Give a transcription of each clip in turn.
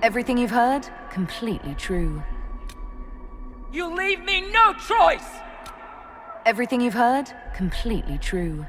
Everything you've heard, completely true. You leave me no choice! Everything you've heard, completely true.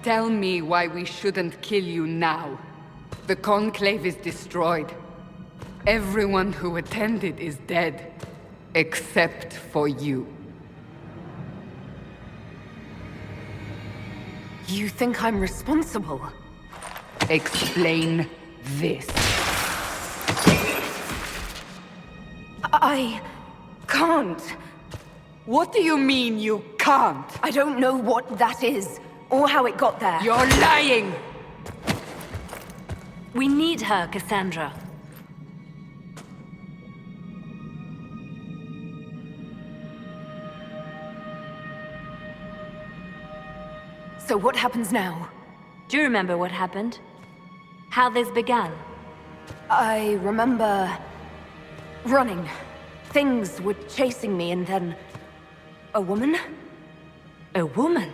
Tell me why we shouldn't kill you now. The Conclave is destroyed. Everyone who attended is dead. Except for you. You think I'm responsible? Explain this. I can't. What do you mean you can't? I don't know what that is, or how it got there. You're lying! We need her, Cassandra. So what happens now? Do you remember what happened? How this began? I remember running. Things were chasing me, and then a woman? A woman?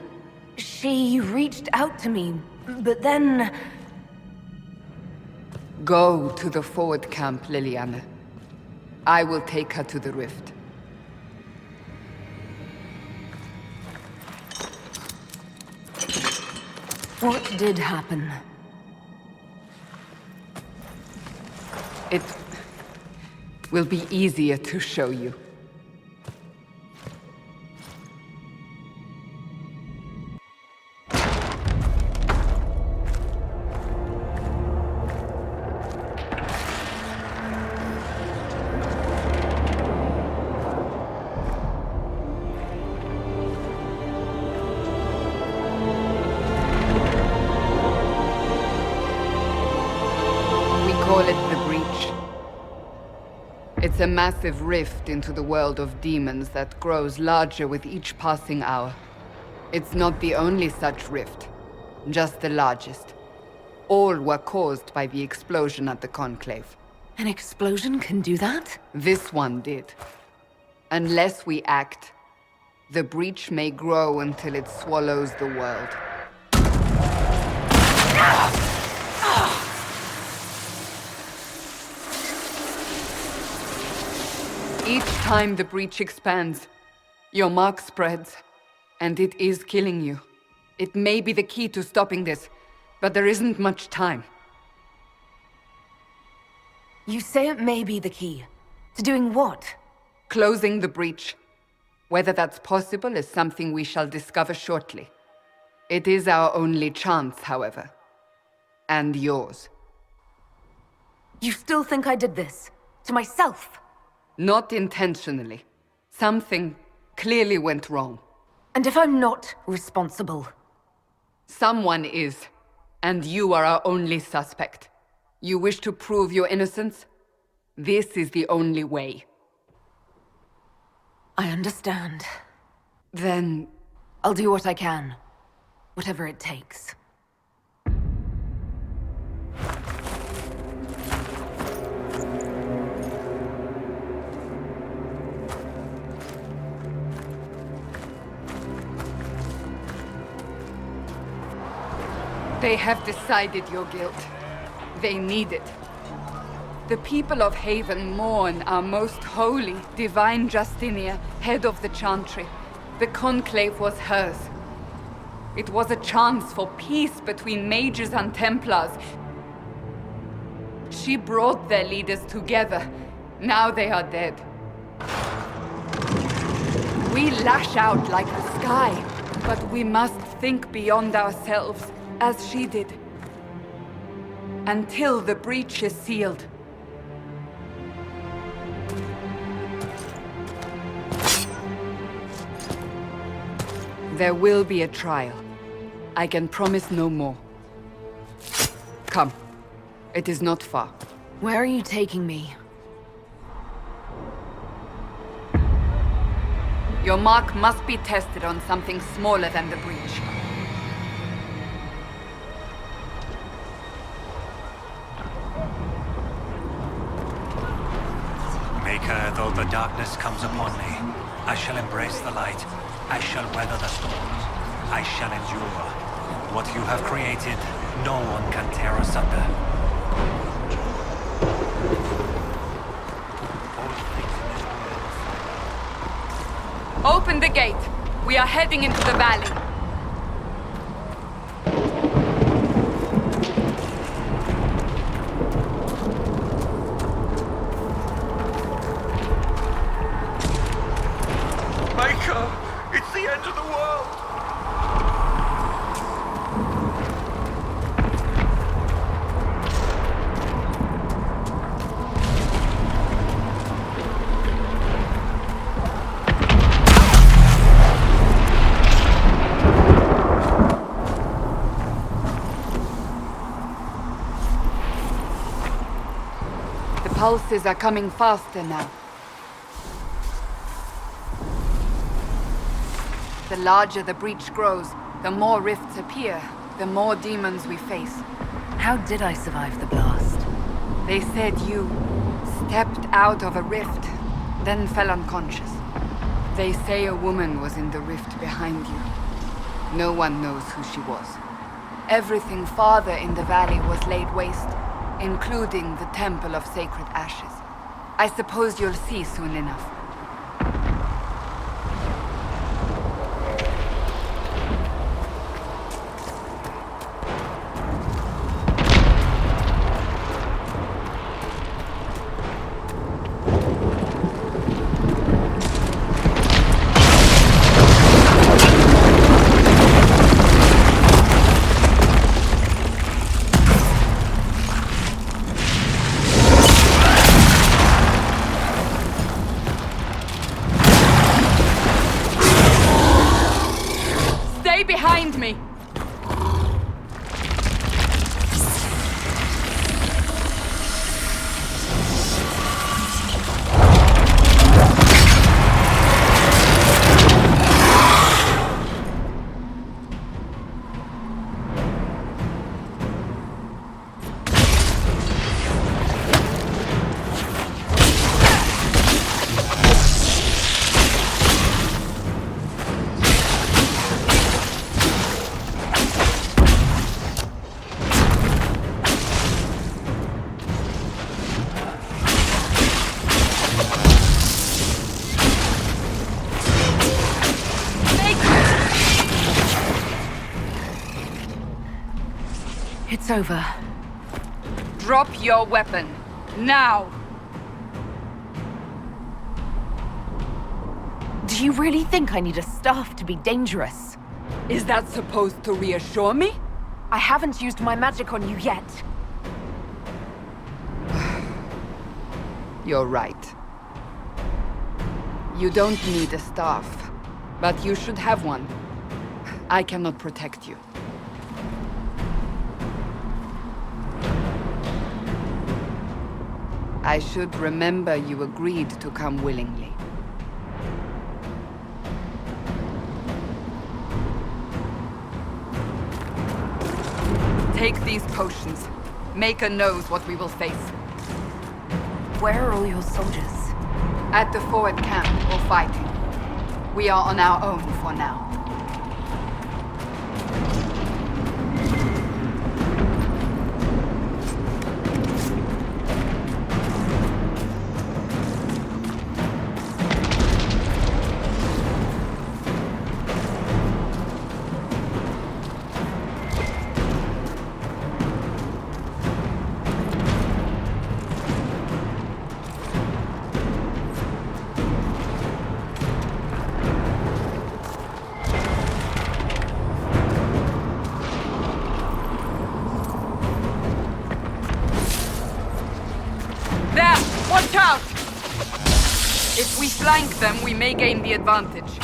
She reached out to me, but then... Go to the forward camp, Liliana. I will take her to the rift. What did happen? It will be easier to show you. It's a massive rift into the world of demons that grows larger with each passing hour. It's not the only such rift, just the largest. All were caused by the explosion at the Conclave. An explosion can do that? This one did. Unless we act, The breach may grow until it swallows the world. Each time the breach expands, your mark spreads, and it is killing you. It may be the key to stopping this, but there isn't much time. You say it may be the key. To doing what? Closing the breach. Whether that's possible is something we shall discover shortly. It is our only chance, however. And yours. You still think I did this? To myself? Not intentionally. Something clearly went wrong. And if I'm not responsible? Someone is, and you are our only suspect. You wish to prove your innocence? This is the only way. I understand. Then... I'll do what I can. Whatever it takes. They have decided your guilt. They need it. The people of Haven mourn our most holy, divine Justinia, head of the Chantry. The conclave was hers. It was a chance for peace between mages and Templars. She brought their leaders together. Now they are dead. We lash out like the sky, but we must think beyond ourselves, as she did. Until the breach is sealed. There will be a trial. I can promise no more. Come. It is not far. Where are you taking me? Your mark must be tested on something smaller than the breach. Maker, though the darkness comes upon me, I shall embrace the light. I shall weather the storms. I shall endure. What you have created, no one can tear asunder. Open the gate. We are heading into the valley. Maker, it's the end of the world. The pulses are coming faster now. The larger the breach grows, the more rifts appear, the more demons we face. How did I survive the blast? They said you stepped out of a rift, then fell unconscious. They say a woman was in the rift behind you. No one knows who she was. Everything farther in the valley was laid waste, including the Temple of Sacred Ashes. I suppose you'll see soon enough. Stay behind me! It's over. Drop your weapon. Now! Do you really think I need a staff to be dangerous? Is that supposed to reassure me? I haven't used my magic on you yet. You're right. You don't need a staff, but you should have one. I cannot protect you. I should remember you agreed to come willingly. Take these potions. Maker knows what we will face. Where are all your soldiers? At the forward camp, or fighting. We are on our own for now. Watch out! If we flank them, we may gain the advantage.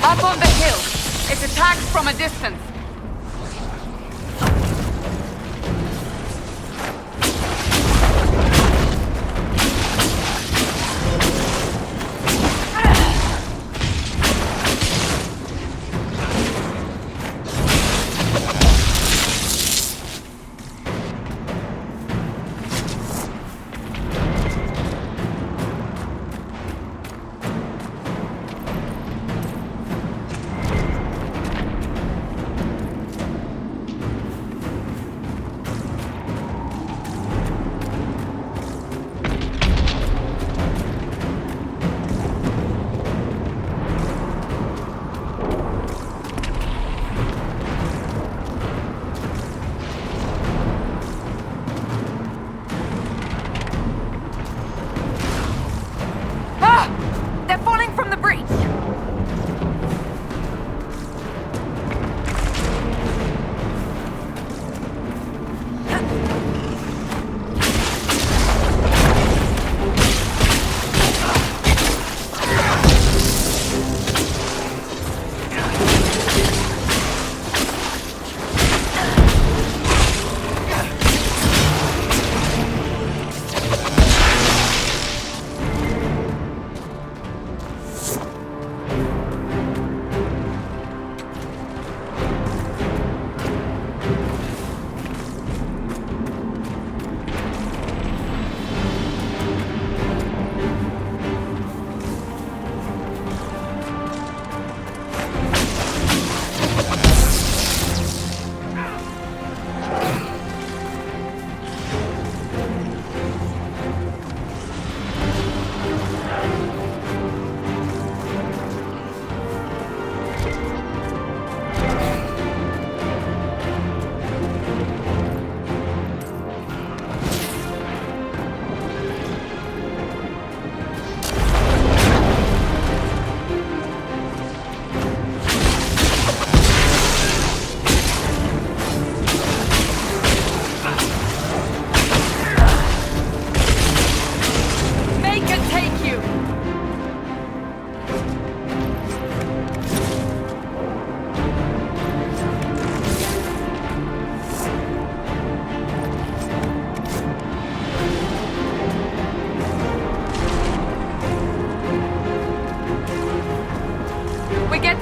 Up on the hill. It attacks from a distance.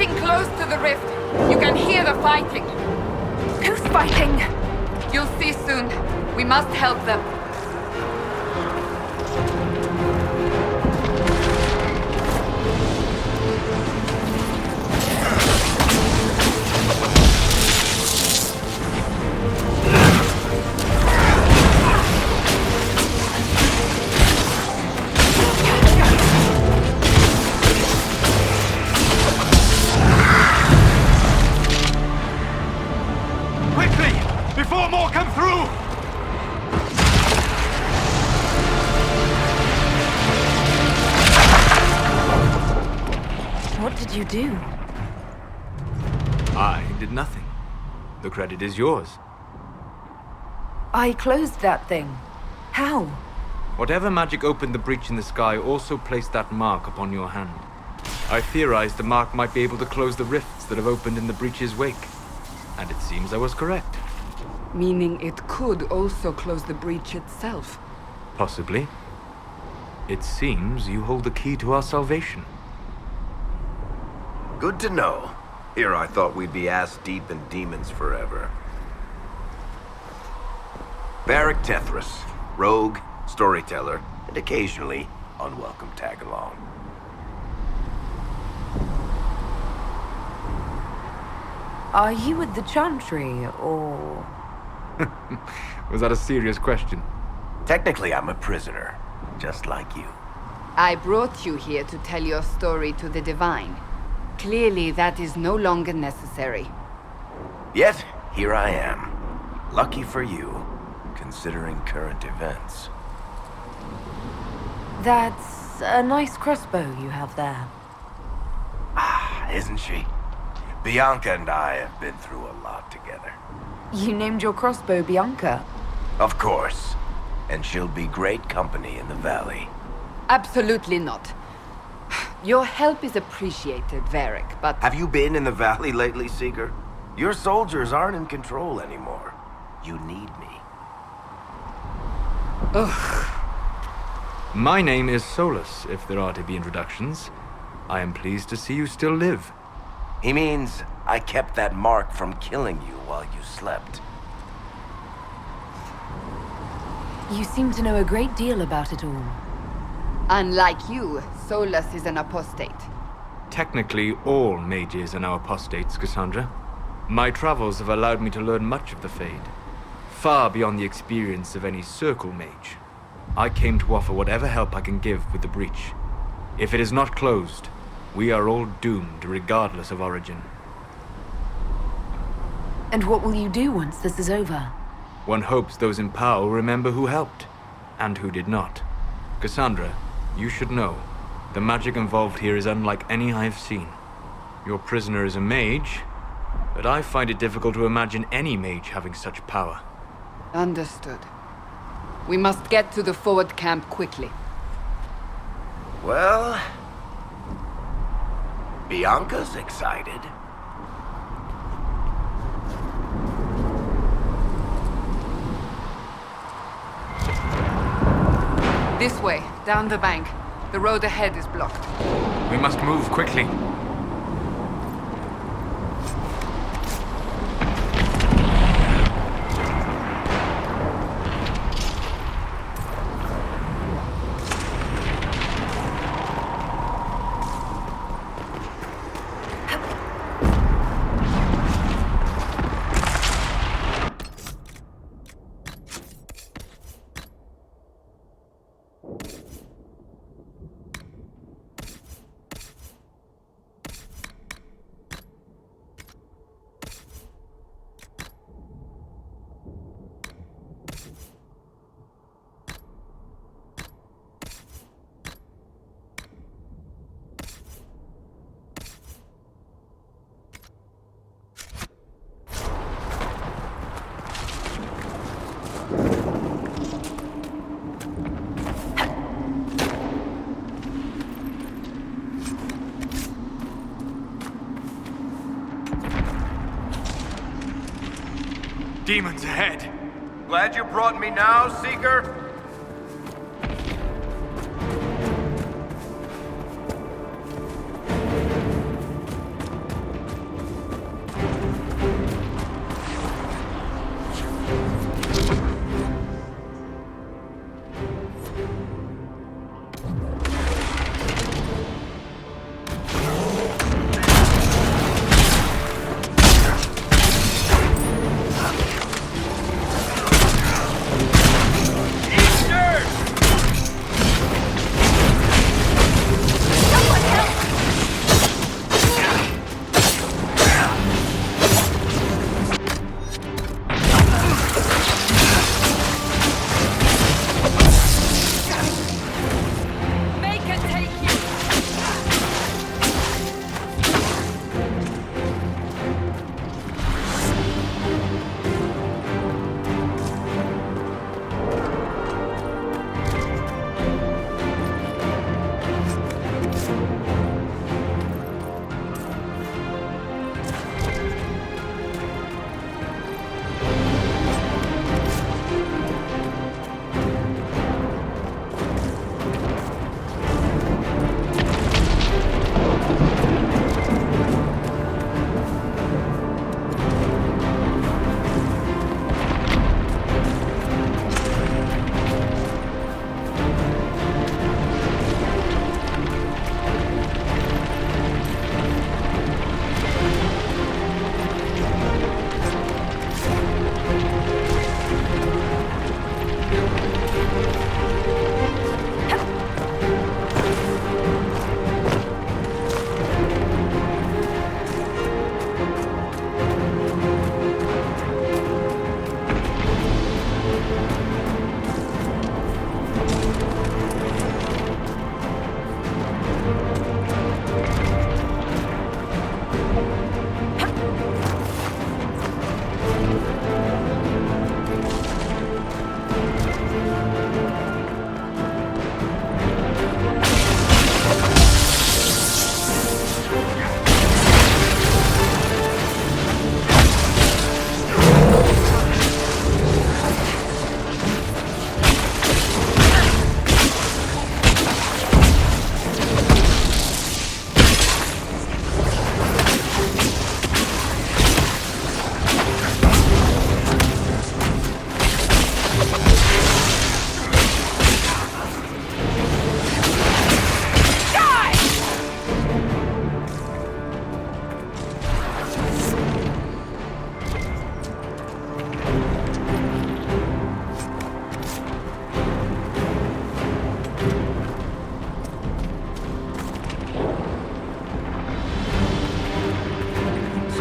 getting close to the rift. You can hear the fighting. Who's fighting? You'll see soon. We must help them. Before more come through! What did you do? I did nothing. The credit is yours. I closed that thing. How? Whatever magic opened the breach in the sky also placed that mark upon your hand. I theorized the mark might be able to close the rifts that have opened in the breach's wake. And it seems I was correct. Meaning it could also close the breach itself. Possibly. It seems you hold the key to our salvation. Good to know. Here I thought we'd be ass-deep in demons forever. Varric Tethras, rogue, storyteller, and occasionally unwelcome tag-along. Are you with the Chantry, or...? Was that a serious question? Technically, I'm a prisoner, just like you. I brought you here to tell your story to the Divine. Clearly, that is no longer necessary. Yet, here I am. Lucky for you, considering current events. That's a nice crossbow you have there. Ah, isn't she? Bianca and I have been through a lot together. You named your crossbow Bianca. Of course. And she'll be great company in the valley. Absolutely not. Your help is appreciated, Varric, but... Have you been in the valley lately, Seeker? Your soldiers aren't in control anymore. You need me. Ugh. My name is Solus, if there are to be introductions. I am pleased to see you still live. He means I kept that mark from killing you while you slept. You seem to know a great deal about it all. Unlike you, Solus is an apostate. Technically, all mages are now apostates, Cassandra. My travels have allowed me to learn much of the Fade, far beyond the experience of any circle mage. I came to offer whatever help I can give with the breach. If it is not closed, we are all doomed, regardless of origin. And what will you do once this is over? One hopes those in power will remember who helped, and who did not. Cassandra, you should know, the magic involved here is unlike any I have seen. Your prisoner is a mage, but I find it difficult to imagine any mage having such power. Understood. We must get to the forward camp quickly. Well... Bianca's excited. This way, down the bank. The road ahead is blocked. We must move quickly. Demons ahead! Glad you brought me now, Seeker?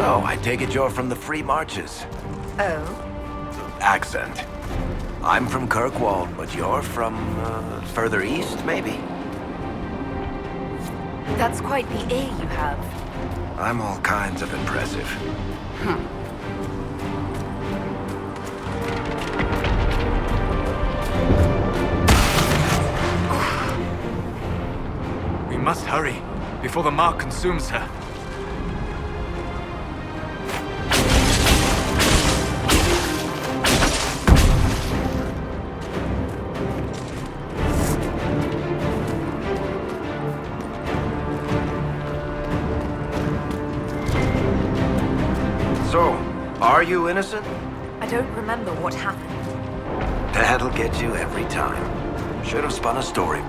So, I take it you're from the Free Marches. Oh? Accent. I'm from Kirkwall, but you're from, further east, maybe? That's quite the A you have. I'm all kinds of impressive. We must hurry, before the mark consumes her. So, are you innocent? I don't remember what happened. That'll get you every time. Should have spun a story.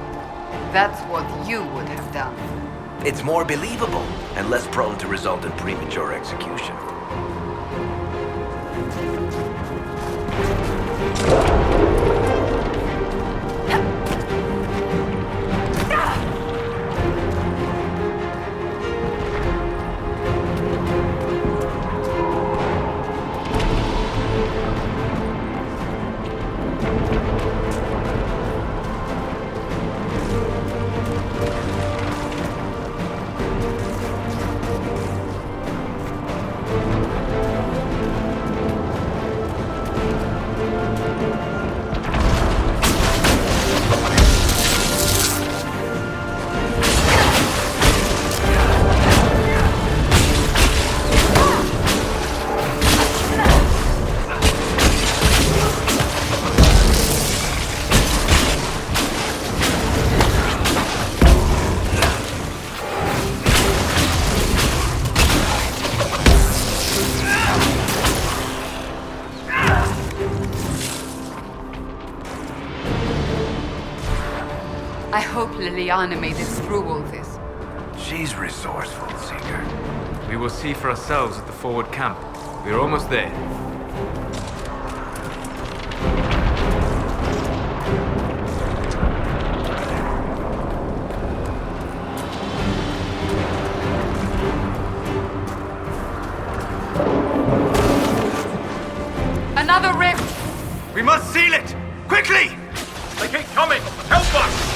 That's what you would have done. It's more believable and less prone to result in premature execution. I hope Liliana made it through all this. She's resourceful, Seeker. We will see for ourselves at the forward camp. We're almost there. Another rift! We must seal it! Quickly! They keep coming! Help us!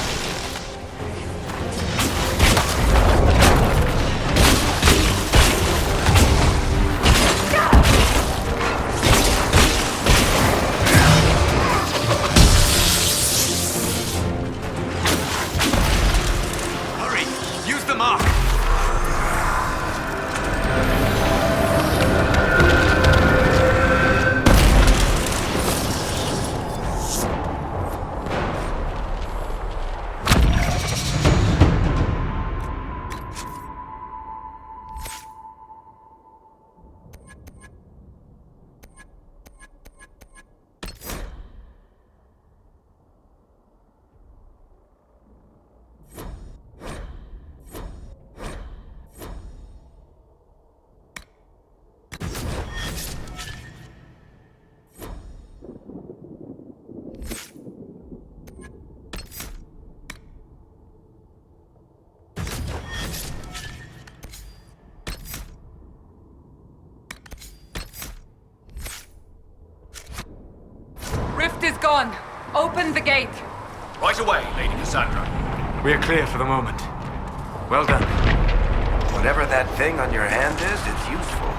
Hurry! Use the mark! Rift is gone. Open the gate. Right away, Lady Cassandra. We are clear for the moment. Well done. Whatever that thing on your hand is, it's useful.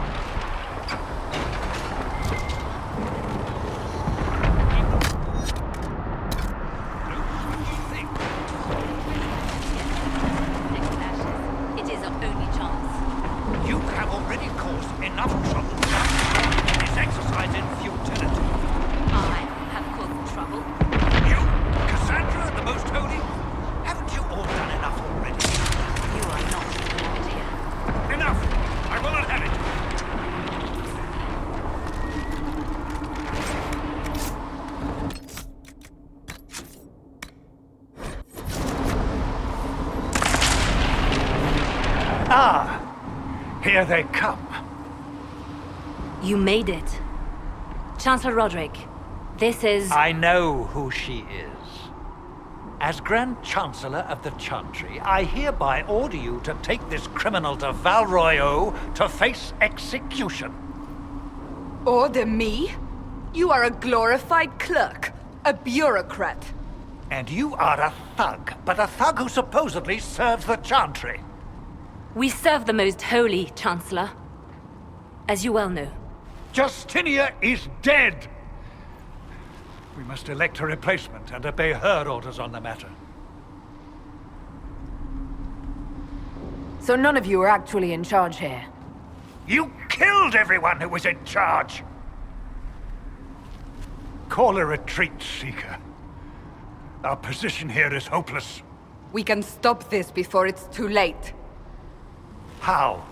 It is our only chance. You have already caused enough trouble in this exercise in futility. I have caused trouble. You, Cassandra, the Most Holy? Haven't you all done enough already? You are not an idea. Enough! I will not have it! Ah! Here they come. You made it. Chancellor Roderick, this is... I know who she is. As Grand Chancellor of the Chantry, I hereby order you to take this criminal to Valroyo to face execution. Order me? You are a glorified clerk, a bureaucrat. And you are a thug, but a thug who supposedly serves the Chantry. We serve the most holy, Chancellor. As you well know. Justinia is dead! We must elect a replacement and obey her orders on the matter. So none of you are actually in charge here? You killed everyone who was in charge! Call a retreat, Seeker. Our position here is hopeless. We can stop this before it's too late. How?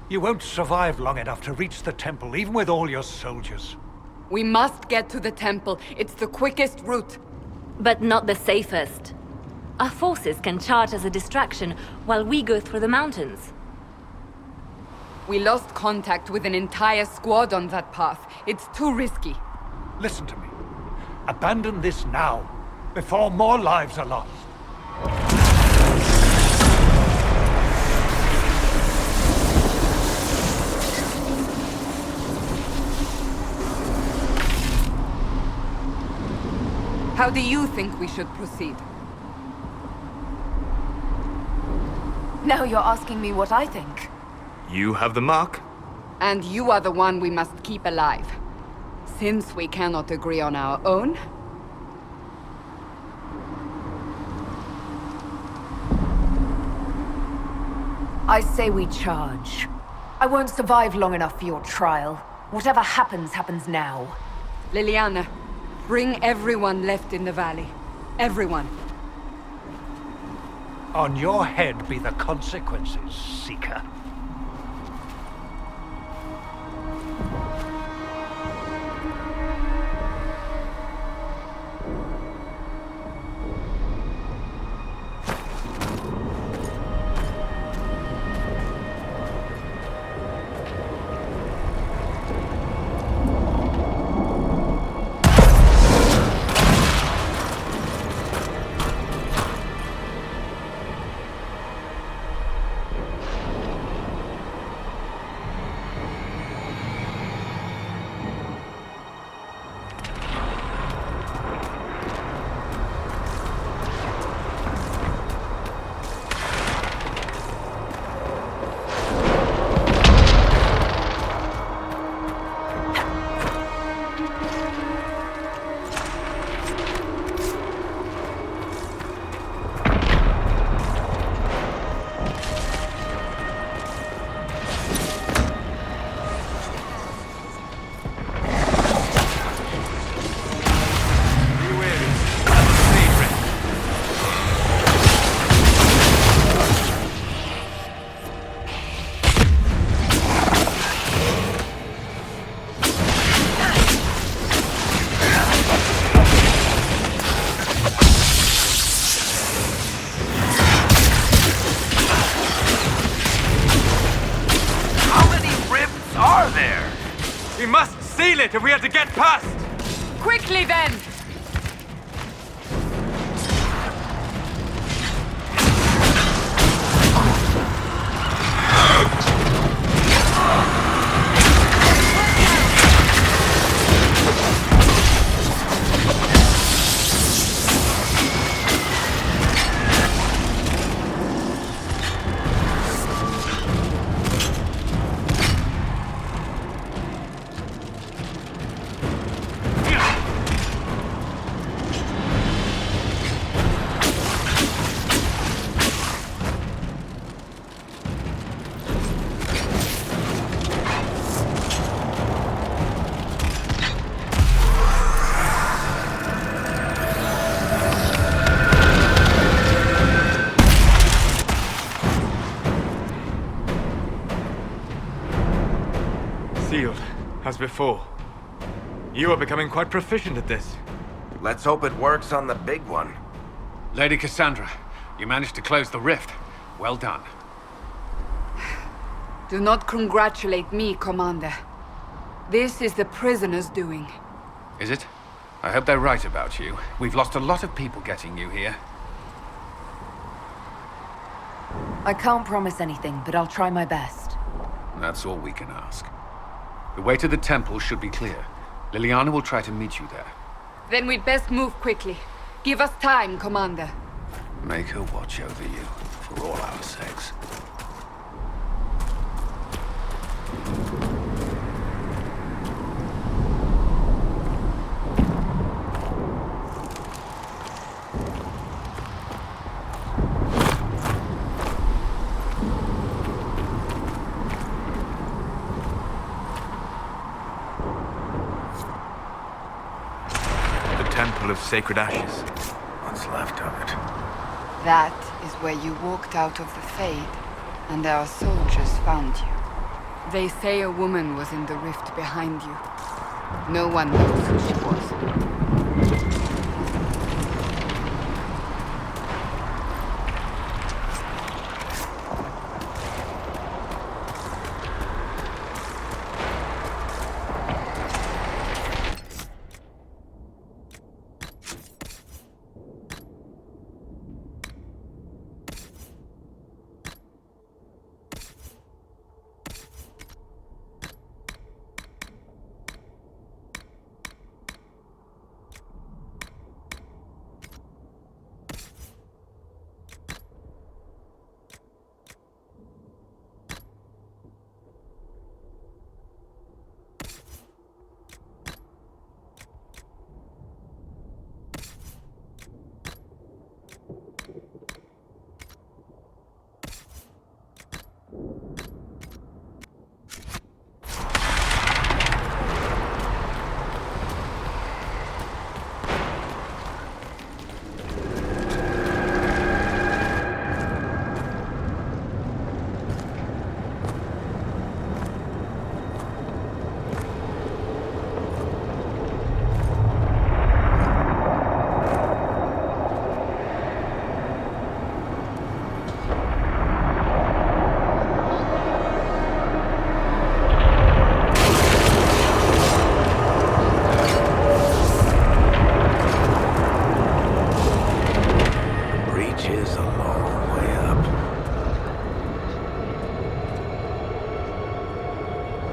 You won't survive long enough to reach the temple, even with all your soldiers. We must get to the temple. It's the quickest route. But not the safest. Our forces can charge as a distraction while we go through the mountains. We lost contact with an entire squad on that path. It's too risky. Listen to me. Abandon this now, before more lives are lost. How do you think we should proceed? Now you're asking me what I think. You have the mark. And you are the one we must keep alive. Since we cannot agree on our own... I say we charge. I won't survive long enough for your trial. Whatever happens, happens now. Liliana, bring everyone left in the valley. Everyone. On your head be the consequences, Seeker. If we had to get past! Quickly then! Sealed, as before. You are becoming quite proficient at this. Let's hope it works on the big one. Lady Cassandra, you managed to close the rift. Well done. Do not congratulate me, Commander. This is the prisoner's doing. Is it? I hope they're right about you. We've lost a lot of people getting you here. I can't promise anything, but I'll try my best. That's all we can ask. The way to the temple should be clear. Liliana will try to meet you there. Then we'd best move quickly. Give us time, Commander. Make her watch over you, for all our sakes. Temple of Sacred Ashes. What's left of it? That is where you walked out of the Fade, and our soldiers found you. They say a woman was in the rift behind you. No one knows who she was.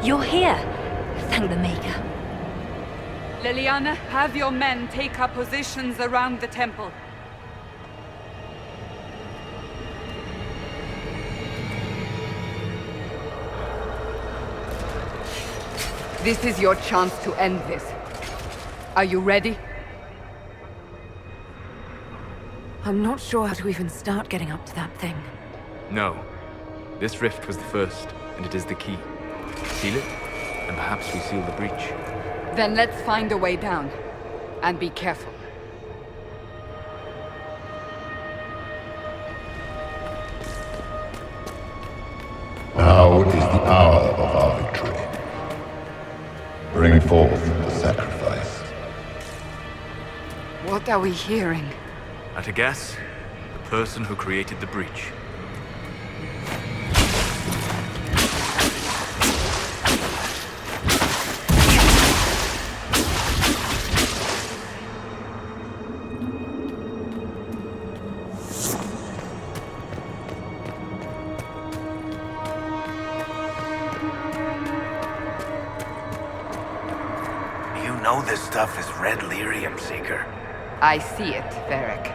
You're here. Thank the Maker. Liliana, have your men take up positions around the temple. This is your chance to end this. Are you ready? I'm not sure how to even start getting up to that thing. No. This rift was the first, and it is the key. Seal it, and perhaps we seal the breach. Then let's find a way down. And be careful. Now is the hour of our victory. Bring forth the sacrifice. What are we hearing? At a guess, the person who created the breach. This stuff is red lyrium, Seeker. I see it, Varric.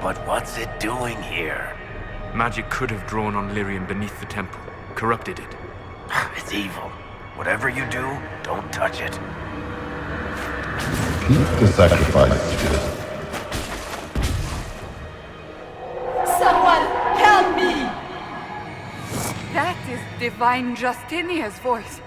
But what's it doing here? Magic could have drawn on lyrium beneath the temple, corrupted it. It's evil. Whatever you do, don't touch it. Keep the sacrifice here. Someone help me! That is Divine Justinia's voice.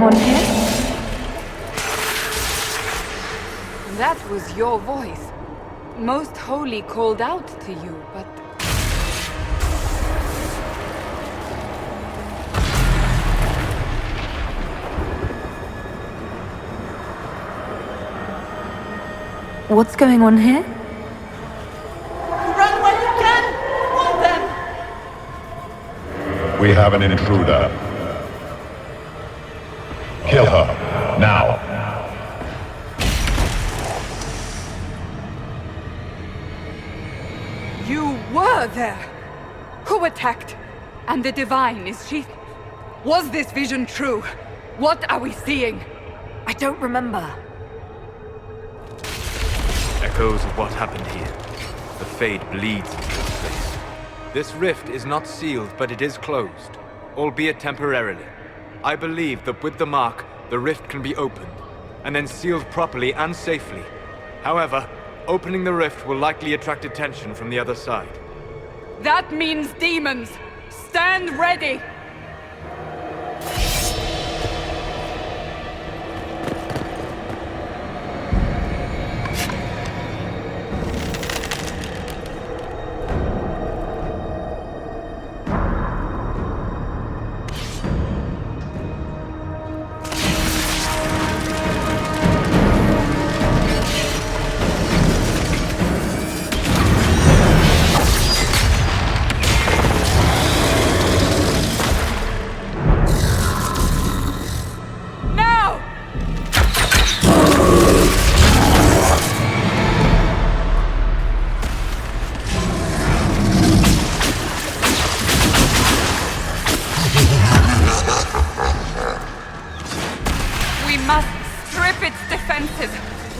on here? That was your voice. Most Holy called out to you, but... What's going on here? Run while you can! Want them! We have an intruder. Kill her, now. You were there! Who attacked? And the Divine, is she... Was this vision true? What are we seeing? I don't remember. Echoes of what happened here. The Fade bleeds into this place. This rift is not sealed, but it is closed, albeit temporarily. I believe that with the mark, the rift can be opened, and then sealed properly and safely. However, opening the rift will likely attract attention from the other side. That means demons! Stand ready!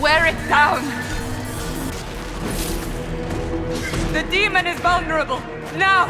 Wear it down! The demon is vulnerable! Now!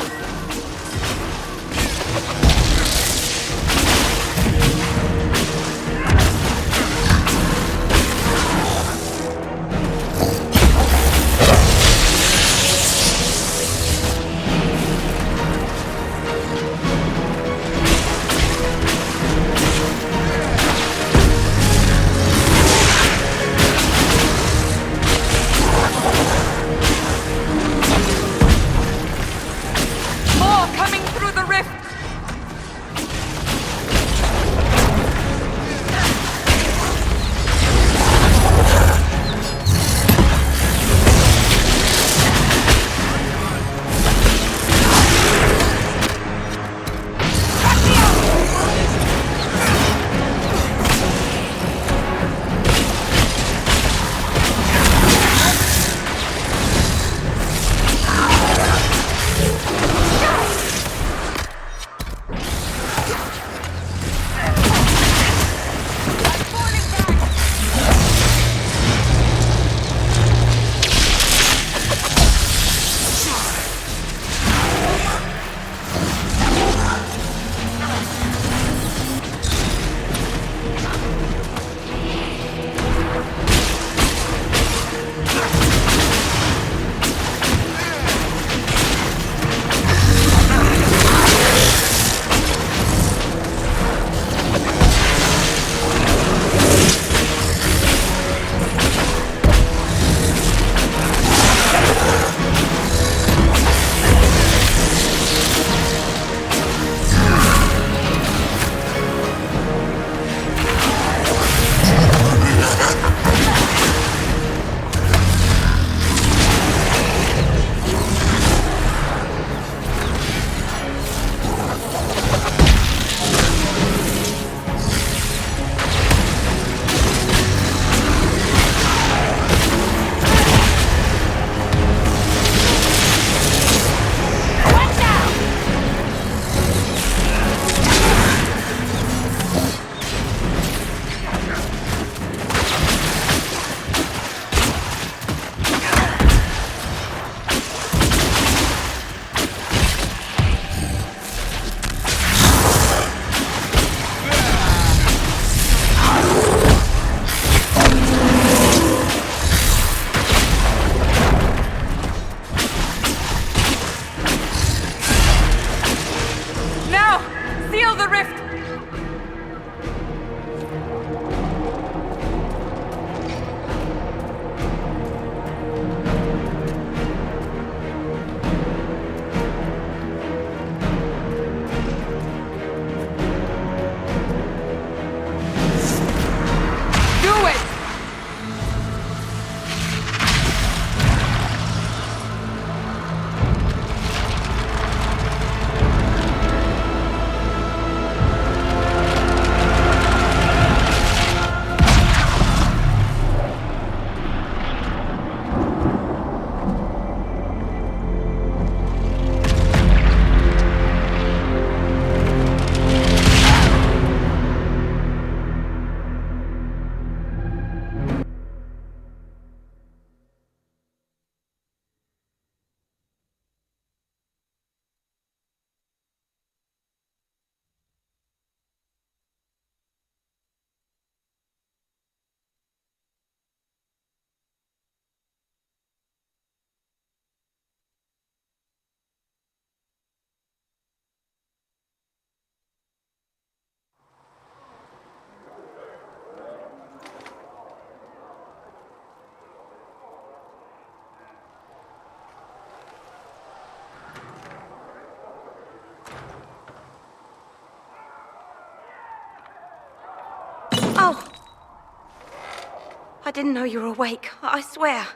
didn't know you were awake, I swear.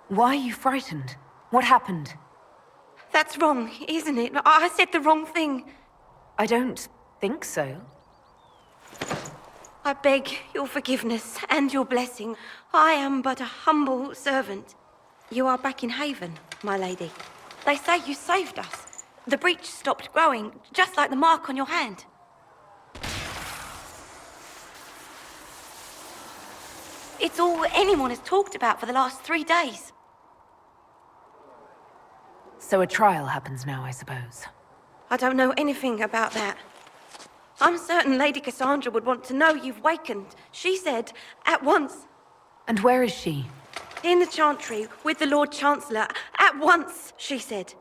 Why are you frightened? What happened? That's wrong, isn't it? I said the wrong thing. I don't think so. I beg your forgiveness and your blessing. I am but a humble servant. You are back in Haven, my lady. They say you saved us. The breach stopped growing, just like the mark on your hand. It's all anyone has talked about for the last 3 days. So a trial happens now, I suppose. I don't know anything about that. I'm certain Lady Cassandra would want to know you've wakened. She said, at once. And where is she? In the Chantry, with the Lord Chancellor. At once, she said.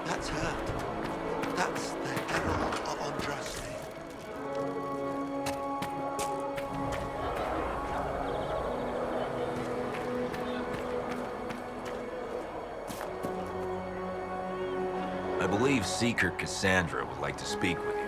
That's her. That's the Herald of Andraste. I believe Seeker Cassandra would like to speak with you.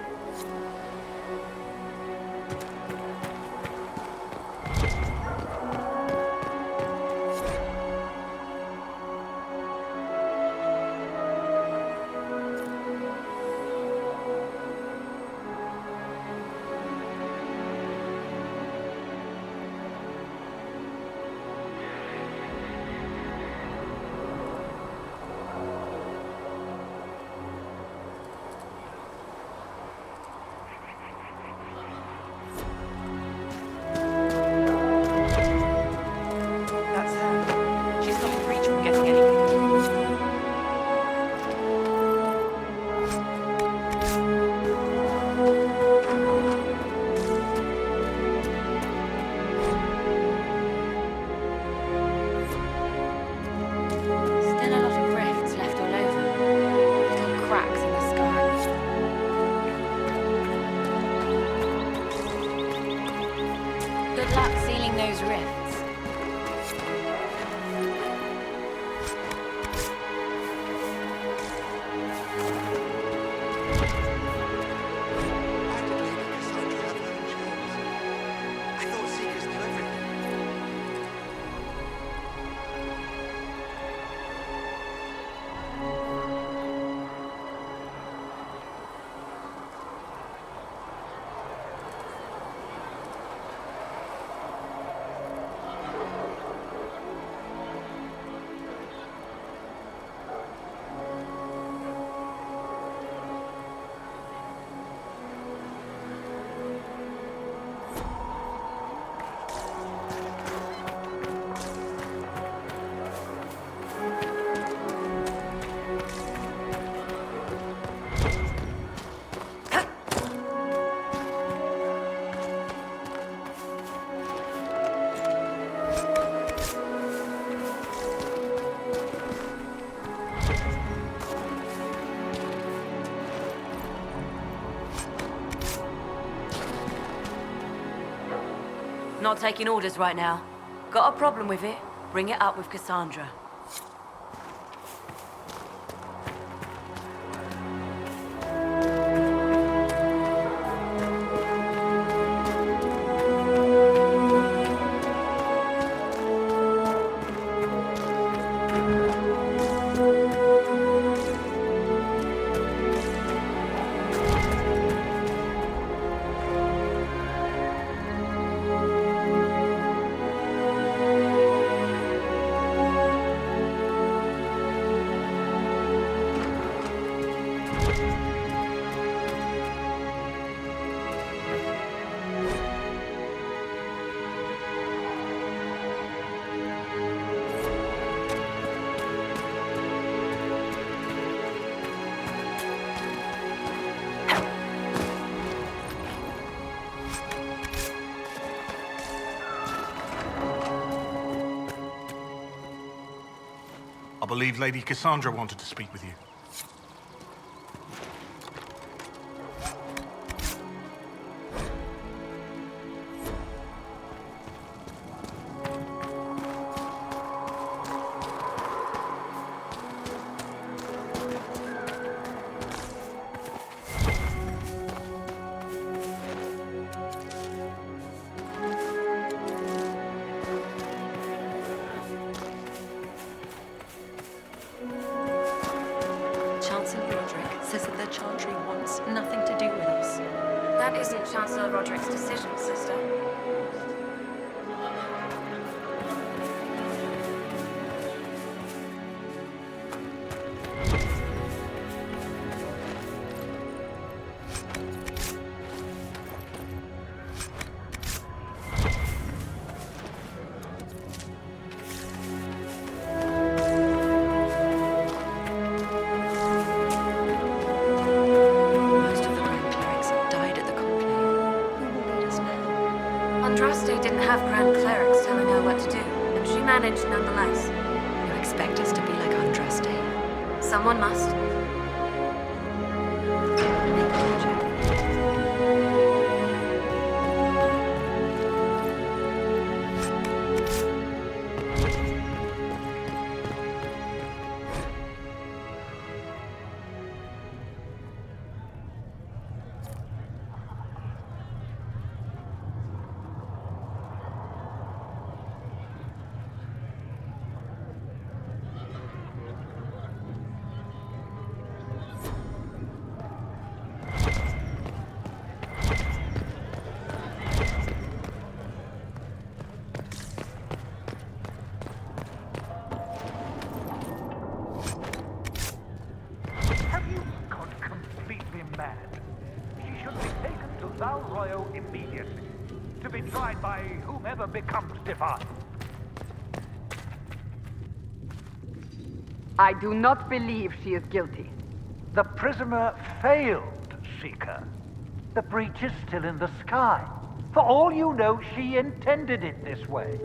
Not taking orders right now. Got a problem with it? Bring it up with Cassandra. believe Lady Cassandra wanted to speak with you. That isn't Chancellor Roderick's decision, sister. Nonetheless. You expect us to be like Andraste? Someone must. Immediately, to be tried by whomever becomes divine. I do not believe she is guilty. The prisoner failed, Seeker. The breach is still in the sky. For all you know, she intended it this way.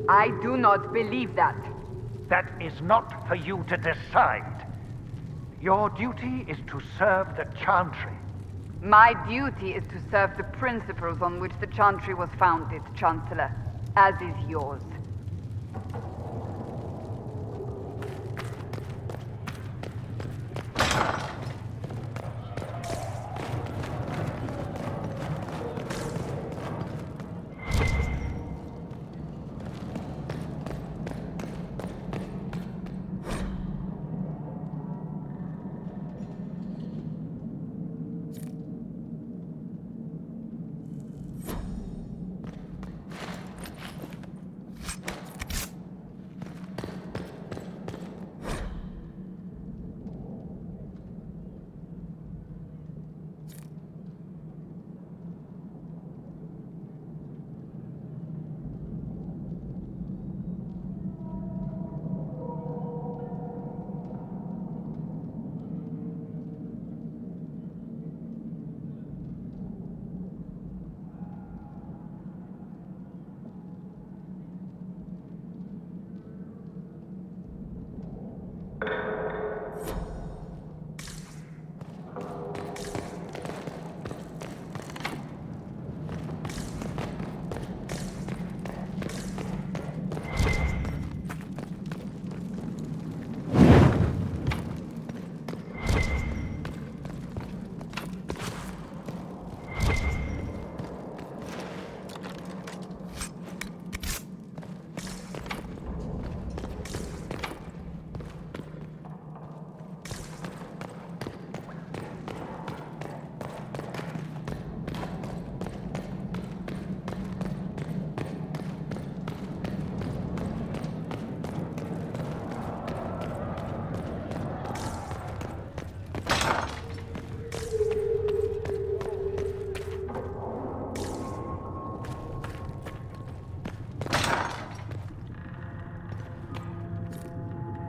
I do not believe that. That is not for you to decide. Your duty is to serve the Chantry. My duty is to serve the principles on which the Chantry was founded, Chancellor, as is yours.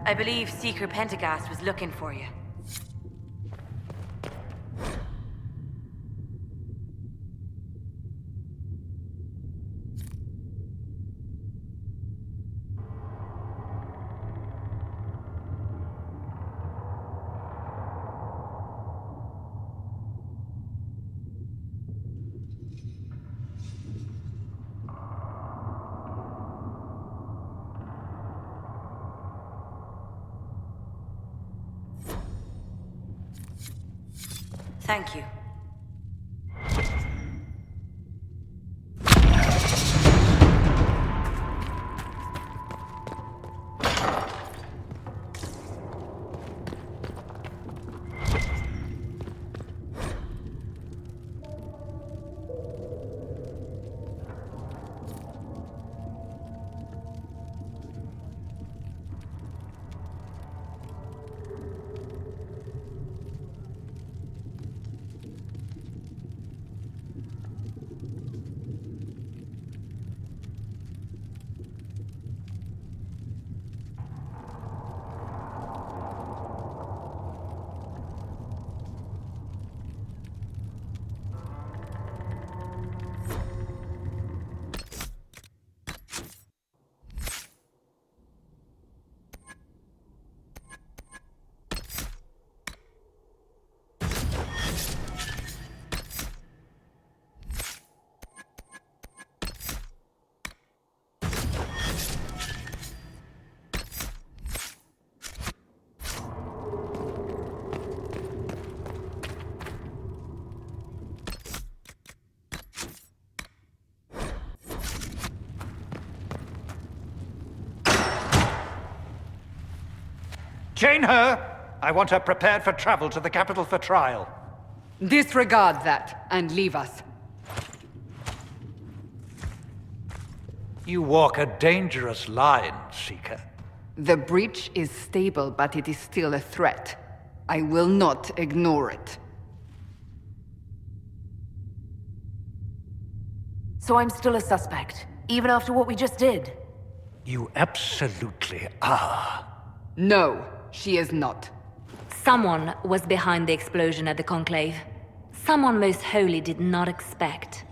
I believe Seeker Pentagast was looking for you. Thank you. Chain her! I want her prepared for travel to the capital for trial. Disregard that, and leave us. You walk a dangerous line, Seeker. The breach is stable, but it is still a threat. I will not ignore it. So I'm still a suspect, even after what we just did? You absolutely are. No, she is not. Someone was behind the explosion at the Conclave. Someone most holy did not expect.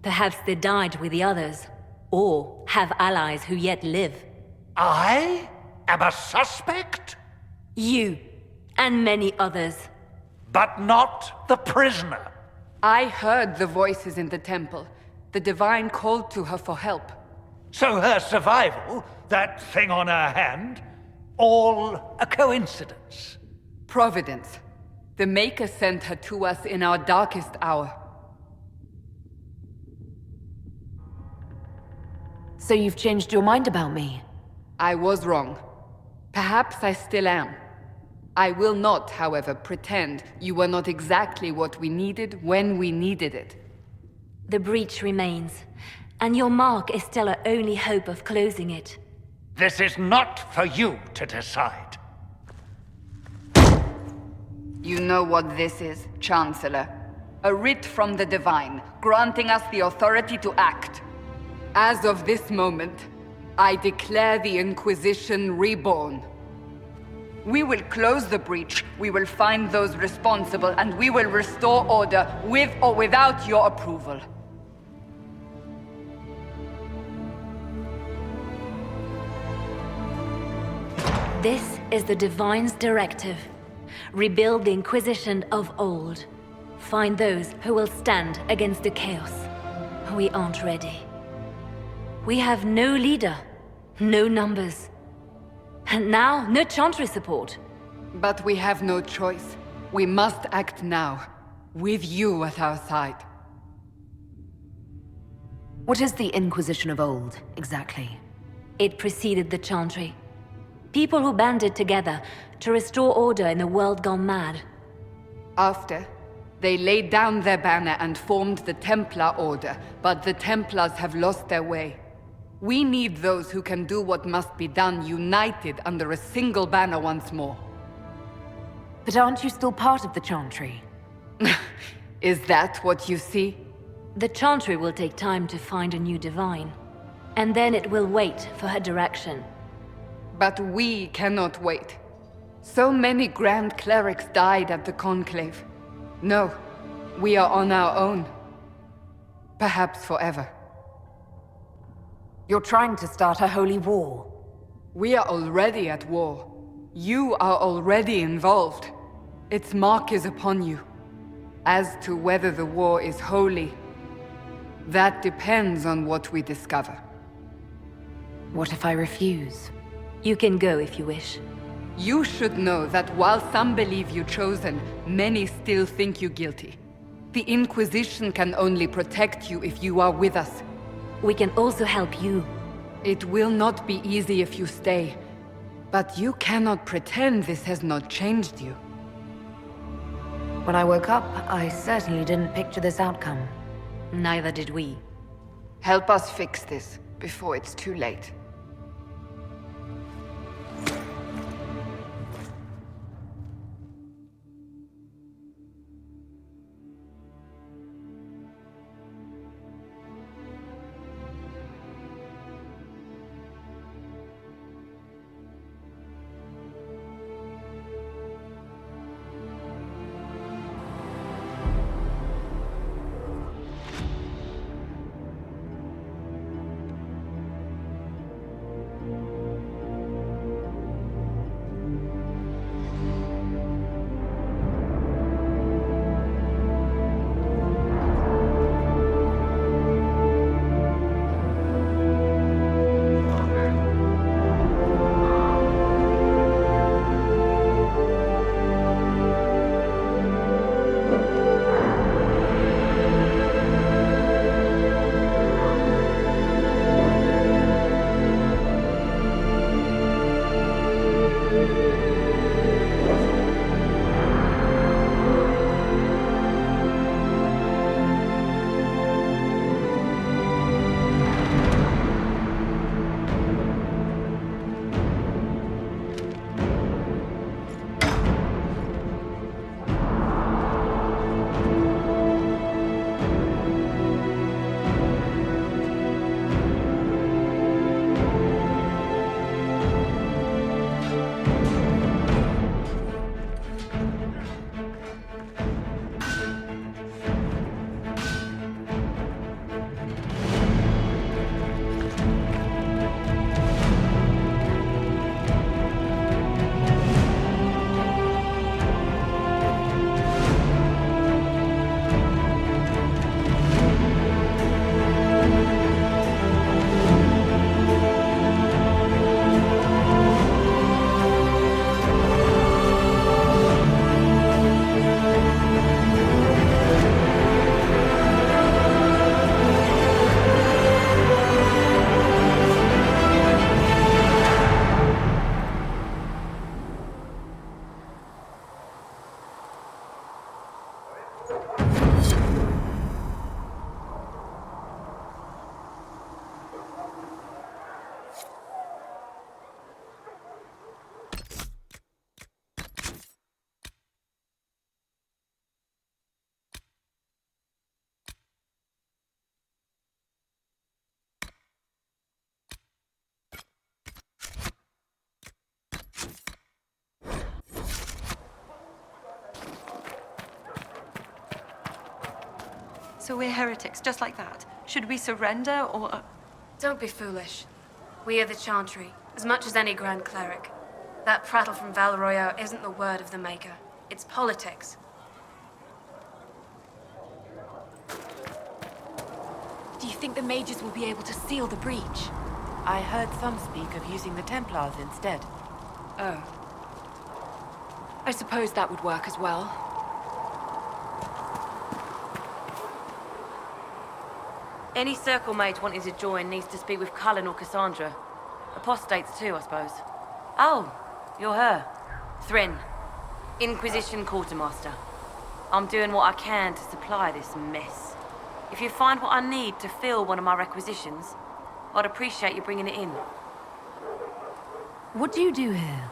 Perhaps they died with the others, or have allies who yet live. I am a suspect? You, and many others. But not the prisoner. I heard the voices in the temple. The Divine called to her for help. So her survival, that thing on her hand, all a coincidence? Providence. The Maker sent her to us in our darkest hour. So you've changed your mind about me? I was wrong. Perhaps I still am. I will not, however, pretend you were not exactly what we needed when we needed it. The breach remains, and your mark is still our only hope of closing it. This is not for you to decide. You know what this is, Chancellor. A writ from the Divine, granting us the authority to act. As of this moment, I declare the Inquisition reborn. We will close the breach, we will find those responsible, and we will restore order with or without your approval. This is the Divine's directive. Rebuild the Inquisition of old. Find those who will stand against the chaos. We aren't ready. We have no leader, no numbers. And now, no Chantry support. But we have no choice. We must act now, with you at our side. What is the Inquisition of old, exactly? It preceded the Chantry. People who banded together to restore order in a world gone mad. After, they laid down their banner and formed the Templar Order, but the Templars have lost their way. We need those who can do what must be done, united under a single banner once more. But aren't you still part of the Chantry? Is that what you see? The Chantry will take time to find a new Divine. And then it will wait for her direction. But we cannot wait. So many Grand Clerics died at the Conclave. No, we are on our own. Perhaps forever. You're trying to start a holy war. We are already at war. You are already involved. Its mark is upon you. As to whether the war is holy, that depends on what we discover. What if I refuse? You can go if you wish. You should know that while some believe you chosen, many still think you guilty. The Inquisition can only protect you if you are with us. We can also help you. It will not be easy if you stay. But you cannot pretend this has not changed you. When I woke up, I certainly didn't picture this outcome. Neither did we. Help us fix this before it's too late. So we're heretics, just like that. Should we surrender, or...? Don't be foolish. We are the Chantry, as much as any Grand Cleric. That prattle from Val Royeaux isn't the word of the Maker. It's politics. Do you think the mages will be able to seal the breach? I heard some speak of using the Templars instead. Oh. I suppose that would work as well. Any circle mage wanting to join needs to speak with Cullen or Cassandra. Apostates too, I suppose. Oh, you're her. Thrin, Inquisition Quartermaster. I'm doing what I can to supply this mess. If you find what I need to fill one of my requisitions, I'd appreciate you bringing it in. What do you do here?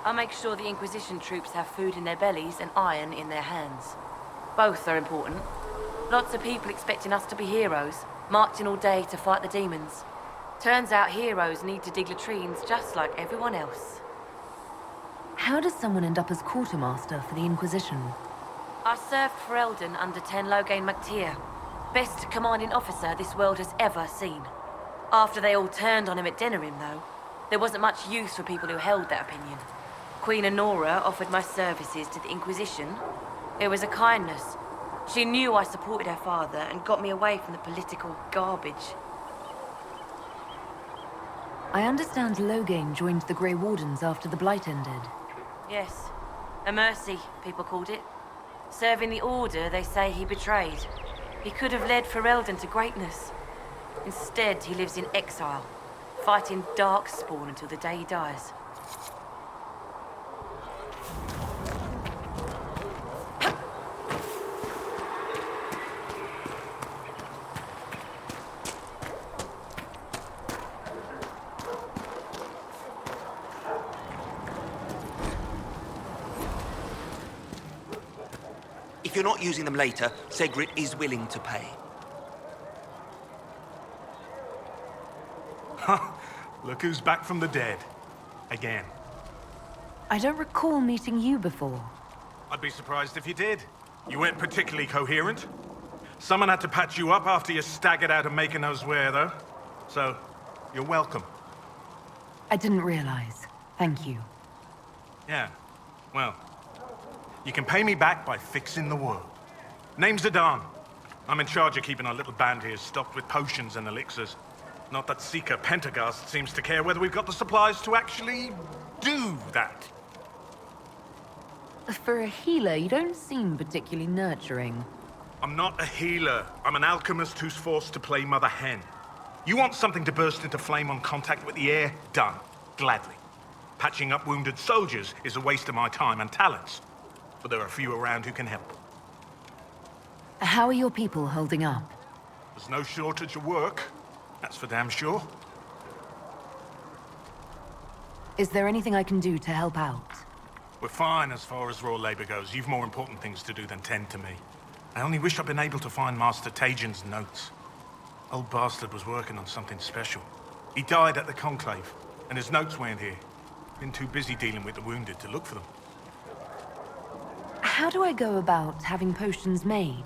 I make sure the Inquisition troops have food in their bellies and iron in their hands. Both are important. Lots of people expecting us to be heroes, marching all day to fight the demons. Turns out heroes need to dig latrines just like everyone else. How does someone end up as quartermaster for the Inquisition? I served for Eldon under Ten Loghain MacTier, best commanding officer this world has ever seen. After they all turned on him at Denerim, though, there wasn't much use for people who held that opinion. Queen Honora offered my services to the Inquisition. It was a kindness. She knew I supported her father and got me away from the political garbage. I understand Loghain joined the Grey Wardens after the Blight ended. Yes. A mercy, people called it. Serving the Order they say he betrayed. He could have led Ferelden to greatness. Instead, he lives in exile, fighting darkspawn until the day he dies. If you're not using them later, Segrit is willing to pay. Look who's back from the dead. Again. I don't recall meeting you before. I'd be surprised if you did. You weren't particularly coherent. Someone had to patch you up after you staggered out of making us wear, though. So, you're welcome. I didn't realize. Thank you. Yeah, well, you can pay me back by fixing the world. Name's Adan. I'm in charge of keeping our little band here stocked with potions and elixirs. Not that Seeker Pentagast seems to care whether we've got the supplies to actually do that. For a healer, you don't seem particularly nurturing. I'm not a healer. I'm an alchemist who's forced to play Mother Hen. You want something to burst into flame on contact with the air? Done. Gladly. Patching up wounded soldiers is a waste of my time and talents. But there are a few around who can help. How are your people holding up? There's no shortage of work. That's for damn sure. Is there anything I can do to help out? We're fine as far as raw labor goes. You've more important things to do than tend to me. I only wish I'd been able to find Master Tajin's notes. Old bastard was working on something special. He died at the Conclave, and his notes weren't here. Been too busy dealing with the wounded to look for them. How do I go about having potions made?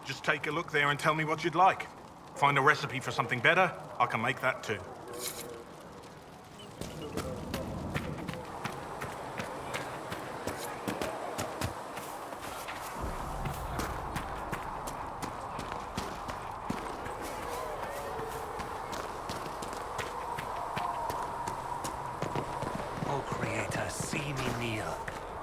Just take a look there and tell me what you'd like. Find a recipe for something better, I can make that too. O Creator, see me kneel,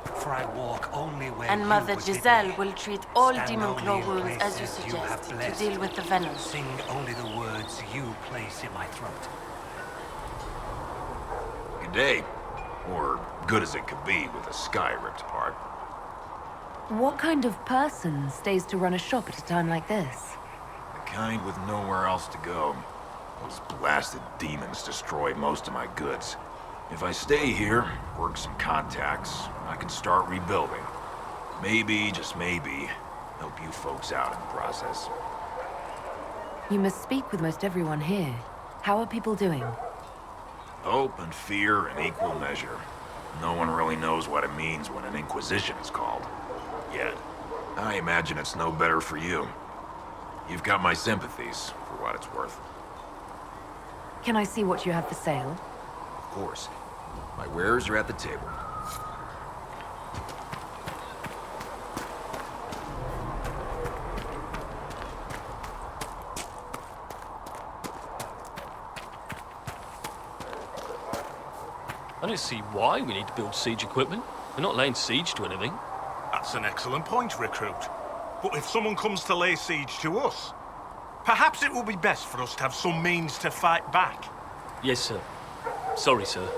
for I walk only where And you Mother would bid Giselle me. will treat all Stand demon only claw in wounds as you places have suggest, to blessed. deal with the venom. Sing only the words you place in my throat. Good day. Or good as it could be with the sky ripped apart. What kind of person stays to run a shop at a time like this? The kind with nowhere else to go. Those blasted demons destroy most of my goods. If I stay here, work some contacts, I can start rebuilding. Maybe, just maybe, help you folks out in the process. You must speak with most everyone here. How are people doing? Hope and fear in equal measure. No one really knows what it means when an Inquisition is called. Yet. I imagine it's no better for you. You've got my sympathies, for what it's worth. Can I see what you have for sale? Of course. My wares are at the table. I don't see why we need to build siege equipment. We're not laying siege to anything. That's an excellent point, Recruit. But if someone comes to lay siege to us, perhaps it will be best for us to have some means to fight back. Yes, sir. Sorry, sir.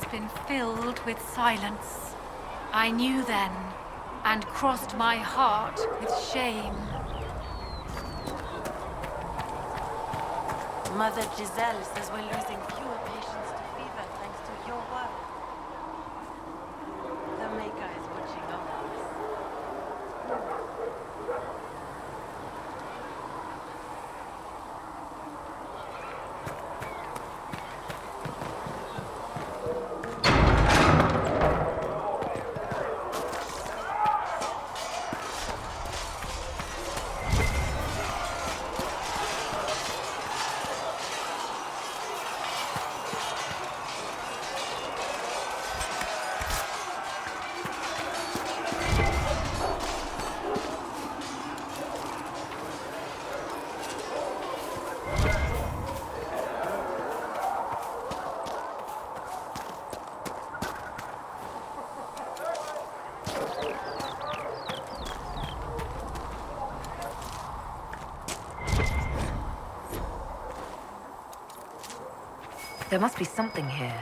has been filled with silence. I knew then, and crossed my heart with shame. Mother Giselle says we're losing fewer patients to fever thanks to your work. The Maker is watching over us. There must be something here.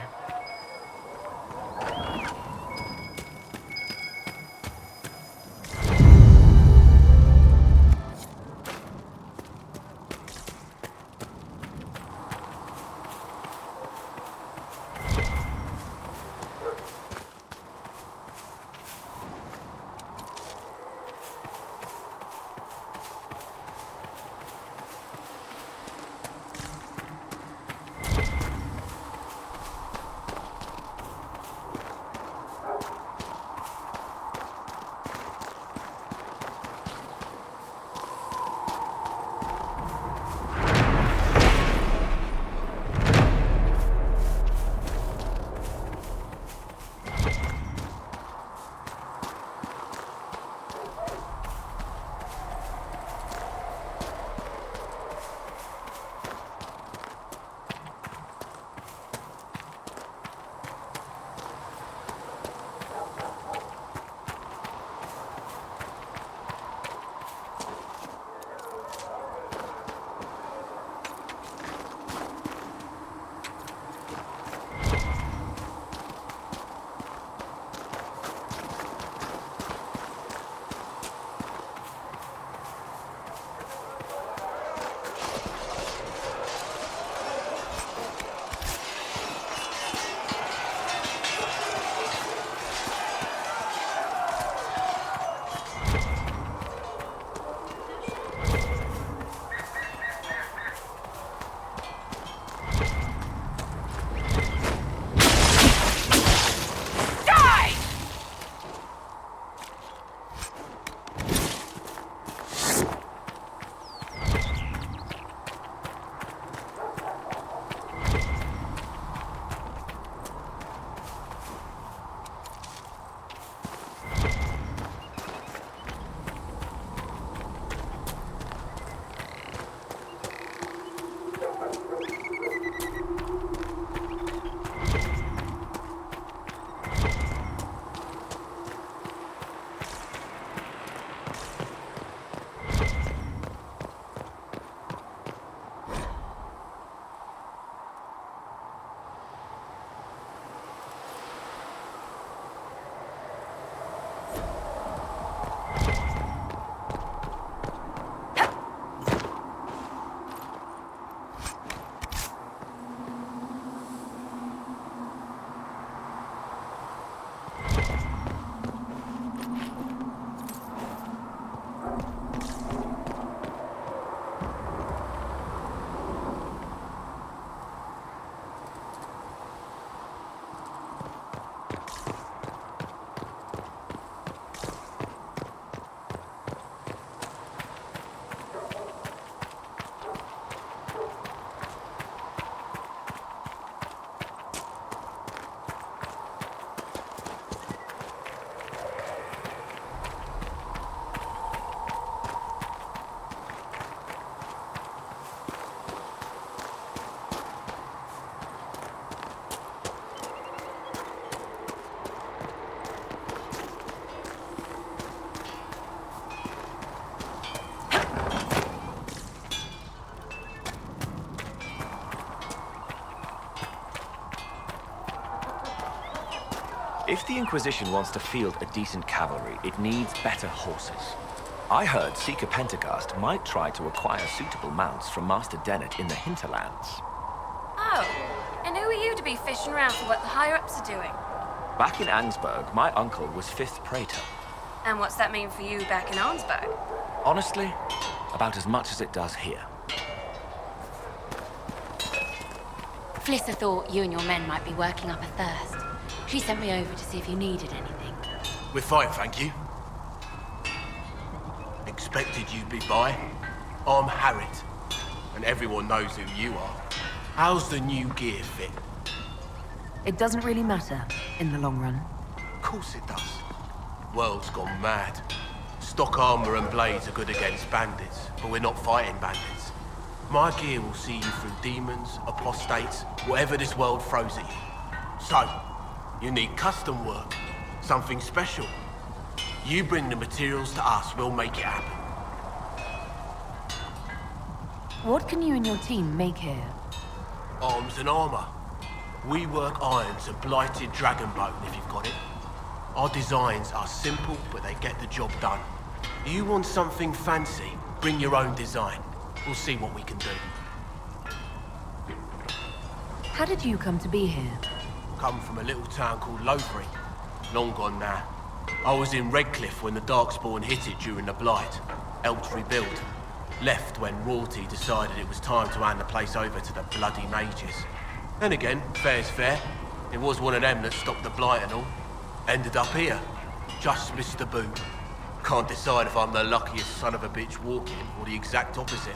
If the Inquisition wants to field a decent cavalry, it needs better horses. I heard Seeker Pentecost might try to acquire suitable mounts from Master Dennett in the hinterlands. Oh, and who are you to be fishing around for what the higher-ups are doing? Back in Ansburg, my uncle was 5th Praetor. And what's that mean for you back in Arnsberg? Honestly, about as much as it does here. Flissa thought you and your men might be working up a thirst. She sent me over to see if you needed anything. We're fine, thank you. Expected you'd be by. I'm Harriet, and everyone knows who you are. How's the new gear fit? It doesn't really matter in the long run. Of course it does. World's gone mad. Stock armor and blades are good against bandits, but we're not fighting bandits. My gear will see you through demons, apostates, whatever this world throws at you. So, you need custom work, something special. You bring the materials to us, we'll make it happen. What can you and your team make here? Arms and armor. We work iron to blighted dragon bone, if you've got it. Our designs are simple, but they get the job done. You want something fancy, bring your own design. We'll see what we can do. How did you come to be here? Come from a little town called Lowbury. Long gone now. I was in Redcliffe when the Darkspawn hit it during the Blight. Helped rebuild. Left when royalty decided it was time to hand the place over to the bloody mages. Then again, fair's fair. It was one of them that stopped the Blight and all. Ended up here. Just missed the boot. Can't decide if I'm the luckiest son of a bitch walking or the exact opposite.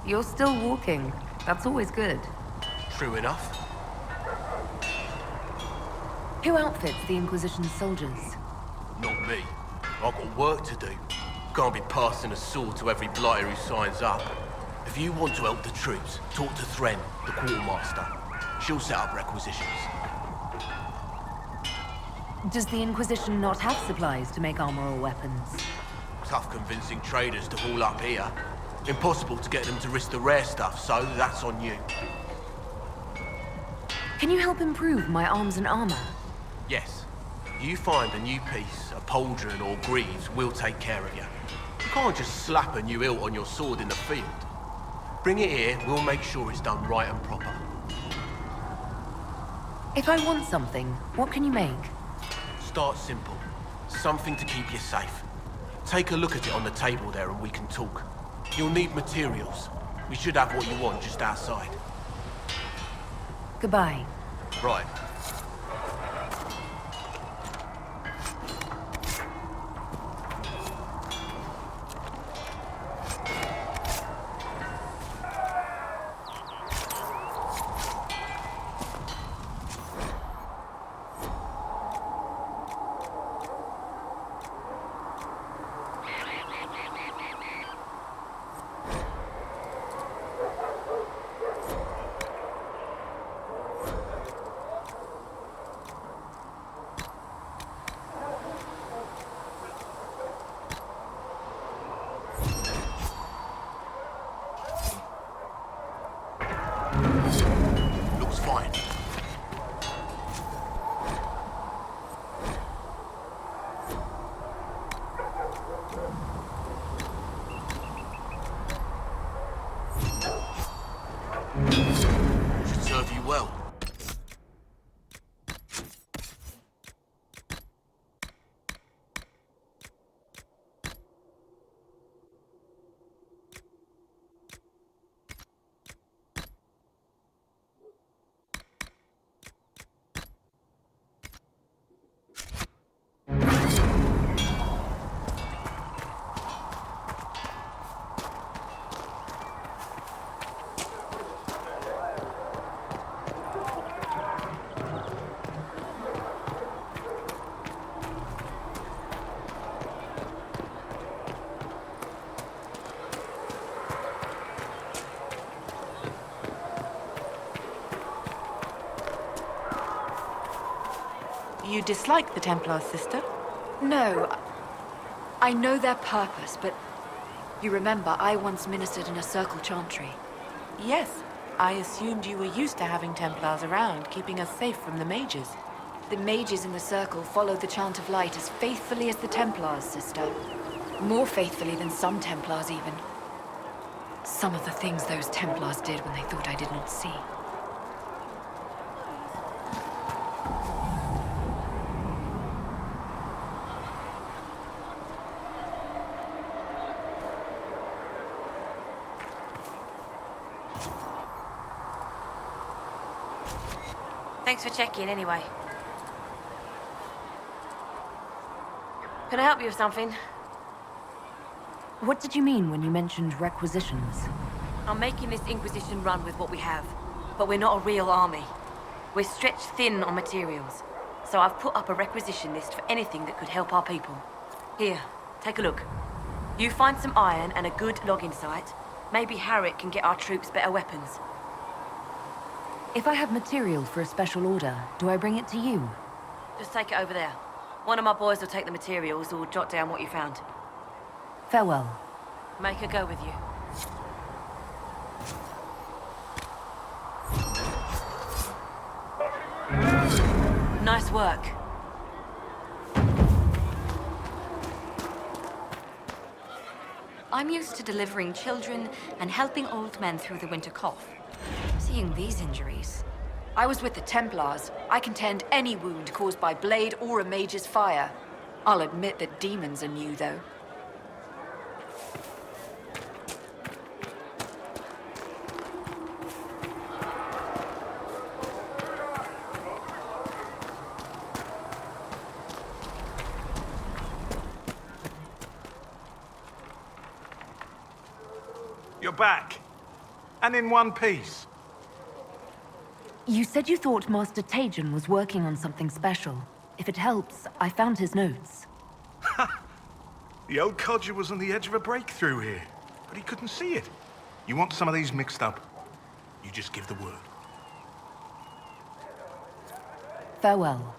You're still walking. That's always good. True enough. Who outfits the Inquisition's soldiers? Not me. I've got work to do. Can't be passing a sword to every blighter who signs up. If you want to help the troops, talk to Thren, the quartermaster. She'll set up requisitions. Does the Inquisition not have supplies to make armor or weapons? Tough convincing traders to haul up here. Impossible to get them to risk the rare stuff, so that's on you. Can you help improve my arms and armor? Yes. You find a new piece, a pauldron or greaves, we'll take care of you. You can't just slap a new hilt on your sword in the field. Bring it here, we'll make sure it's done right and proper. If I want something, what can you make? Start simple. Something to keep you safe. Take a look at it on the table there and we can talk. You'll need materials. We should have what you want just outside. Goodbye. Right. Should serve you well. You dislike the Templars, sister? No. I know their purpose, but you remember I once ministered in a circle chantry. Yes. I assumed you were used to having Templars around, keeping us safe from the mages. The mages in the circle follow the chant of light as faithfully as the Templars, sister. More faithfully than some Templars, even. Some of the things those Templars did when they thought I did not see. Thanks for checking, anyway. Can I help you with something? What did you mean when you mentioned requisitions? I'm making this Inquisition run with what we have, but we're not a real army. We're stretched thin on materials, so I've put up a requisition list for anything that could help our people. Here, take a look. You find some iron and a good logging site, maybe Harriet can get our troops better weapons. If I have material for a special order, do I bring it to you? Just take it over there. One of my boys will take the materials or jot down what you found. Farewell. Make her go with you. Nice work. I'm used to delivering children and helping old men through the winter cough. Seeing these injuries... I was with the Templars. I can tend any wound caused by blade or a mage's fire. I'll admit that demons are new, though. You're back. And in one piece. You said you thought Master Tajan was working on something special. If it helps, I found his notes. The old codger was on the edge of a breakthrough here, but he couldn't see it. You want some of these mixed up? You just give the word. Farewell.